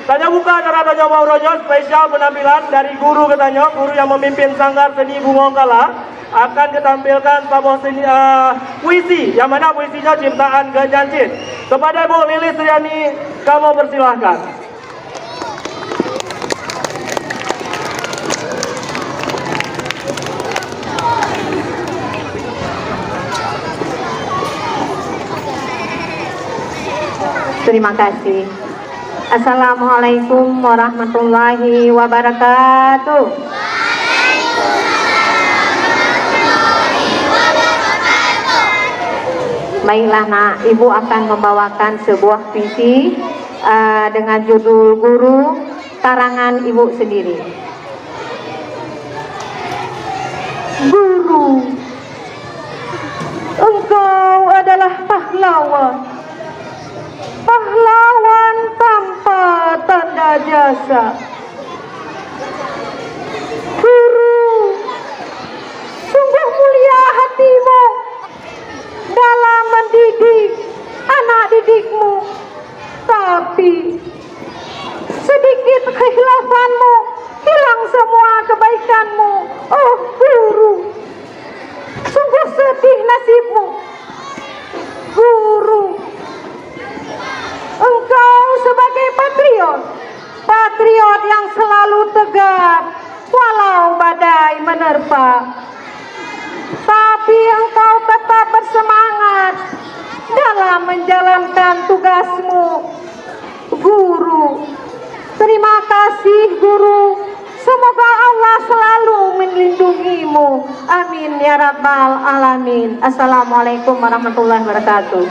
Tanya buka cara tanya mau rojo spesial penampilan dari guru katanya, guru yang memimpin Sanggar Seni Bungongkala akan ditampilkan sebuah seni puisi, yang mana puisinya ciptaan Ganjancit. Kepada Bu Lilis Riani, kamu persilahkan. Terima kasih. Assalamualaikum warahmatullahi wabarakatuh. Baiklah nak, Ibu akan membawakan sebuah puisi dengan judul Guru, karangan Ibu sendiri. Guru, engkau adalah pahlawan, pahlawan tanpa tanda jasa. Guru, sungguh mulia hatimu dalam mendidik anak didikmu, tapi sedikit kehilafanmu, hilang semua kebaikanmu. Oh guru, sungguh sedih nasibmu. Guru, engkau sebagai patriot, patriot yang selalu tegap walau badai menerpa, tapi engkau tetap bersemangat dalam menjalankan tugasmu. Guru, terima kasih guru. Semoga Allah selalu melindungimu. Amin ya rabbal alamin. Assalamualaikum warahmatullahi wabarakatuh.